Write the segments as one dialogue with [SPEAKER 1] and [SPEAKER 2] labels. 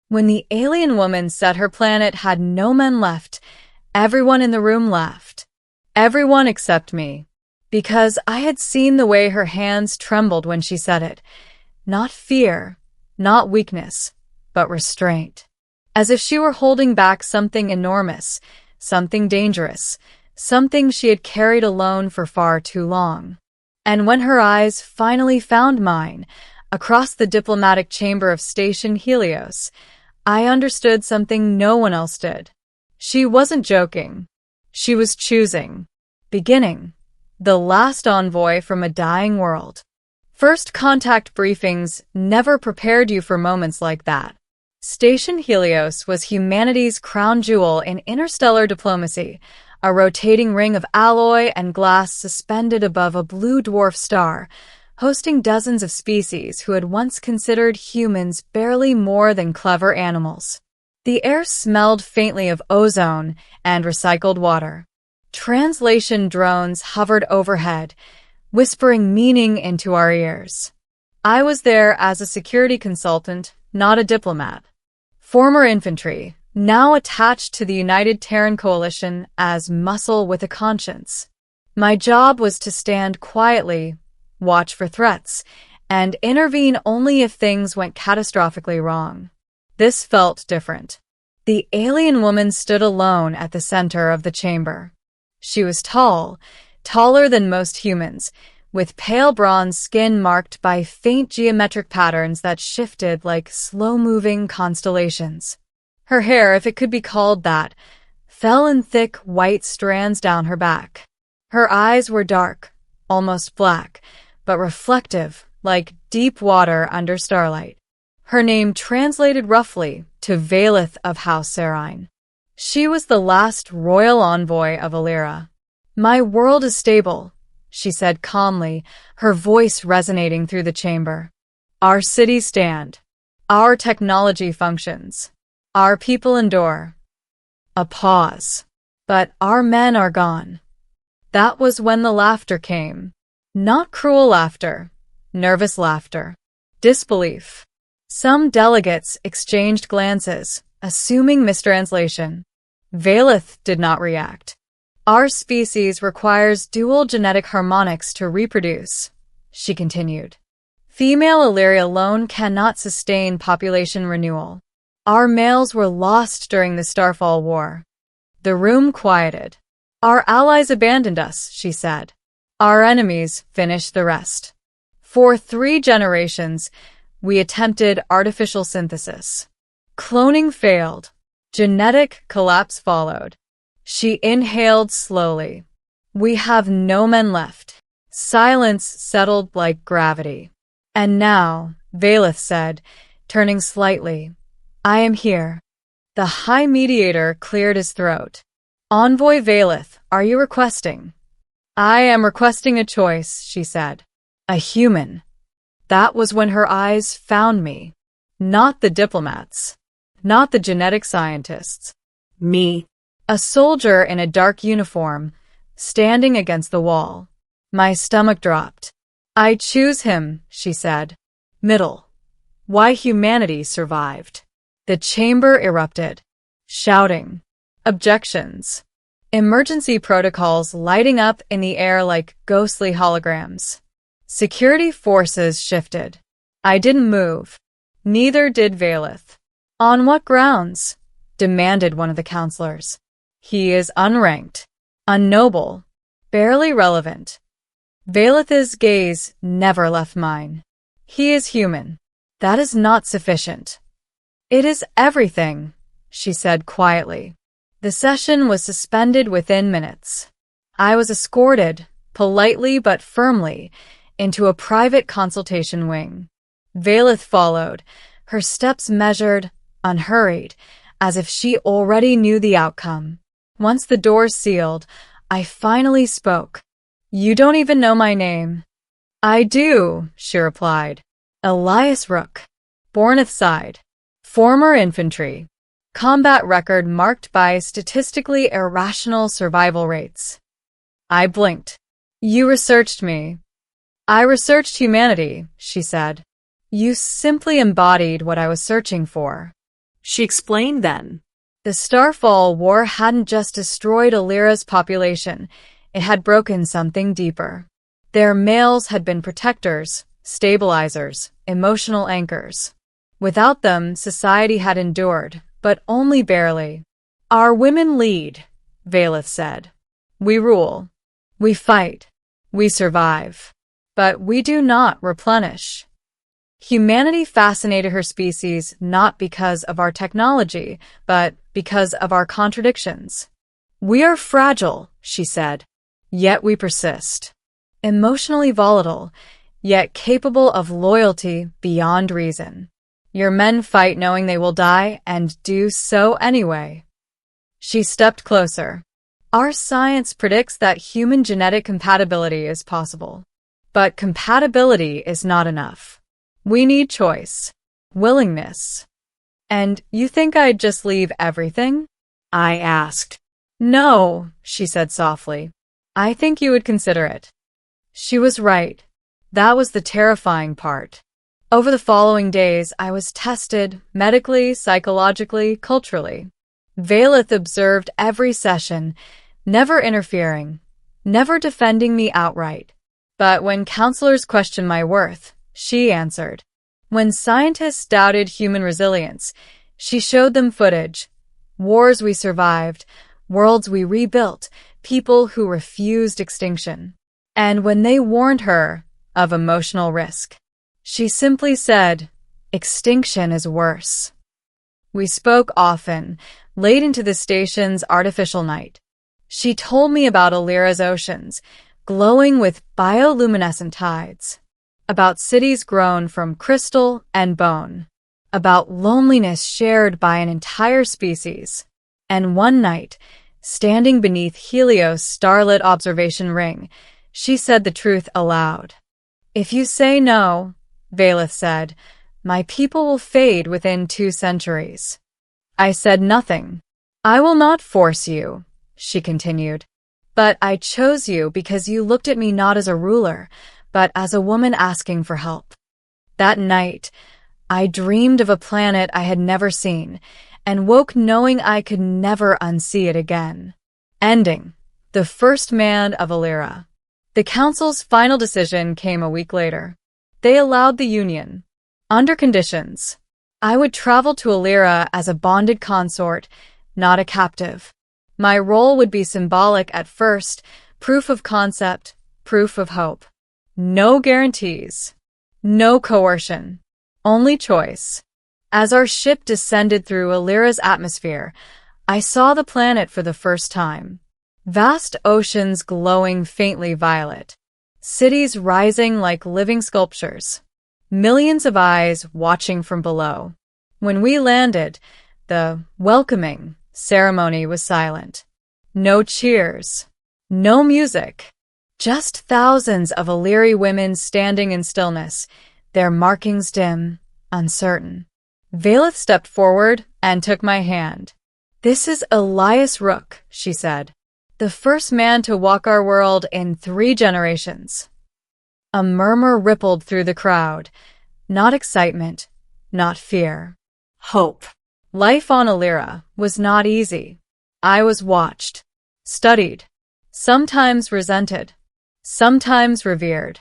[SPEAKER 1] When the alien woman said her planet had no men left, everyone in the room laughed. Everyone except me. Because I had seen the way her hands trembled when she said it. Not fear, not weakness, but restraint. As if she were holding back something enormous, something dangerous, something she had carried alone for far too long. And when her eyes finally found mine, across the diplomatic chamber of Station Helios, I understood something no one else did. She wasn't joking. She was choosing. Beginning. The last envoy from a dying world. First contact briefings never prepared you for moments like that. Station Helios was humanity's crown jewel in interstellar diplomacy, a rotating ring of alloy and glass suspended above a blue dwarf star, hosting dozens of species who had once considered humans barely more than clever animals. The air smelled faintly of ozone and recycled water. Translation drones hovered overhead, whispering meaning into our ears. I was there as a security consultant, not a diplomat. Former infantry, now attached to the United Terran Coalition as muscle with a conscience. My job was to stand quietly, watch for threats, and intervene only if things went catastrophically wrong. This felt different. The alien woman stood alone at the center of the chamber. She was tall, taller than most humans, with pale bronze skin marked by faint geometric patterns that shifted like slow-moving constellations. Her hair, if it could be called that, fell in thick white strands down her back. Her eyes were dark, almost black, but reflective, like deep water under starlight. Her name translated roughly to Valeth of House Serine. She was the last royal envoy of Illyria. "My world is stable," she said calmly, her voice resonating through the chamber. "Our cities stand. Our technology functions. Our people endure." A pause. "But our men are gone." That was when the laughter came. Not cruel laughter, nervous laughter, disbelief. Some delegates exchanged glances, assuming mistranslation. Valeth did not react. "Our species requires dual genetic harmonics to reproduce," she continued. "Female Illyria alone cannot sustain population renewal. Our males were lost during the Starfall War." The room quieted. "Our allies abandoned us," she said. "Our enemies finished the rest. For 3 generations, we attempted artificial synthesis. Cloning failed. Genetic collapse followed." She inhaled slowly. "We have no men left." Silence settled like gravity. "And now," Valeth said, turning slightly, "I am here." The High Mediator cleared his throat. "Envoy Valeth, are you requesting?" "I am requesting a choice," she said. "A human." That was when her eyes found me. Not the diplomats. Not the genetic scientists. Me. A soldier in a dark uniform, standing against the wall. My stomach dropped. "I choose him," she said. Middle. Why humanity survived. The chamber erupted. Shouting. Objections. Emergency protocols lighting up in the air like ghostly holograms. Security forces shifted. I didn't move. Neither did Valeth. "On what grounds?" demanded one of the counselors. "He is unranked, unnoble, barely relevant." Valeth's gaze never left mine. "He is human. That is not sufficient." "It is everything," she said quietly. The session was suspended within minutes. I was escorted, politely but firmly, into a private consultation wing. Valeth followed, her steps measured, unhurried, as if she already knew the outcome. Once the doors sealed, I finally spoke. "You don't even know my name." "I do," she replied. "Elias Rook. Bournemouth side. Former infantry. Combat record marked by statistically irrational survival rates." I blinked. "You researched me." "I researched humanity," she said. "You simply embodied what I was searching for."
[SPEAKER 2] She explained then.
[SPEAKER 1] The Starfall War hadn't just destroyed Alira's population, it had broken something deeper. Their males had been protectors, stabilizers, emotional anchors. Without them, society had endured, but only barely. Our women lead, Valeth said. We rule. We fight. We survive. But we do not replenish. Humanity fascinated her species not because of our technology, but because of our contradictions. We are fragile, she said, yet we persist. Emotionally volatile, yet capable of loyalty beyond reason. Your men fight knowing they will die and do so anyway. She stepped closer. Our science predicts that human genetic compatibility is possible. But compatibility is not enough. We need choice, willingness. And you think I'd just leave everything? I asked. No, she said softly. I think you would consider it. She was right. That was the terrifying part. Over the following days, I was tested medically, psychologically, culturally. Valeth observed every session, never interfering, never defending me outright. But when counselors questioned my worth, she answered. When scientists doubted human resilience, she showed them footage. Wars we survived, worlds we rebuilt, people who refused extinction. And when they warned her of emotional risk, she simply said, extinction is worse. We spoke often, late into the station's artificial night. She told me about Alira's oceans, glowing with bioluminescent tides, about cities grown from crystal and bone, about loneliness shared by an entire species. And one night, standing beneath Helios' starlit observation ring, she said the truth aloud. If you say no, Valeth said, my people will fade within 2 centuries. I said nothing. I will not force you, she continued. But I chose you because you looked at me not as a ruler, but as a woman asking for help. That night, I dreamed of a planet I had never seen, and woke knowing I could never unsee it again. Ending. The first man of Alira. The council's final decision came a week later. They allowed the union. Under conditions. I would travel to Alira as a bonded consort, not a captive. My role would be symbolic at first, proof of concept, proof of hope. No guarantees. No coercion. Only choice. As our ship descended through Alira's atmosphere, I saw the planet for the first time. Vast oceans glowing faintly violet. Cities rising like living sculptures. Millions of eyes watching from below. When we landed, the welcoming ceremony was silent. No cheers. No music. Just thousands of Aliri women standing in stillness, their markings dim, uncertain. Valeth stepped forward and took my hand. This is Elias Rook, she said. The first man to walk our world in 3 generations. A murmur rippled through the crowd. Not excitement, not fear. Hope. Life on Alira was not easy. I was watched, studied, sometimes resented, sometimes revered.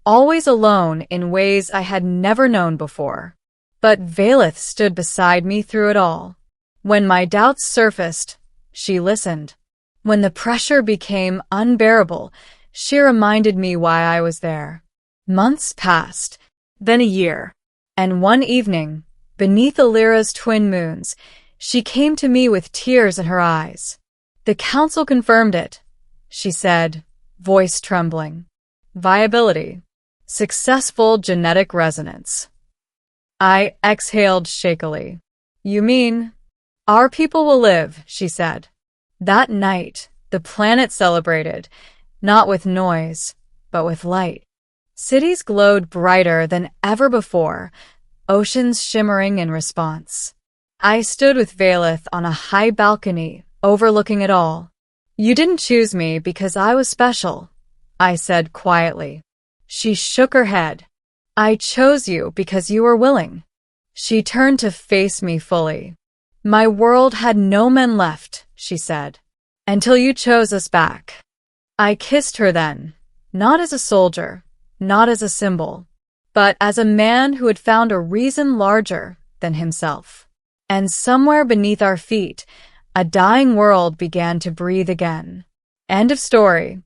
[SPEAKER 1] Always alone in ways I had never known before. But Valeth stood beside me through it all. When my doubts surfaced, she listened. When the pressure became unbearable, she reminded me why I was there. Months passed, then a year, and one evening, beneath Alira's twin moons, she came to me with tears in her eyes. The council confirmed it, she said, voice trembling. Viability. Successful genetic resonance. I exhaled shakily. You mean? Our people will live, she said. That night, the planet celebrated, not with noise, but with light. Cities glowed brighter than ever before, oceans shimmering in response. I stood with Valeth on a high balcony, overlooking it all. You didn't choose me because I was special, I said quietly. She shook her head. I chose you because you were willing. She turned to face me fully. My world had no men left, she said, until you chose us back. I kissed her then, not as a soldier, not as a symbol, but as a man who had found a reason larger than himself. And somewhere beneath our feet, a dying world began to breathe again. End of story.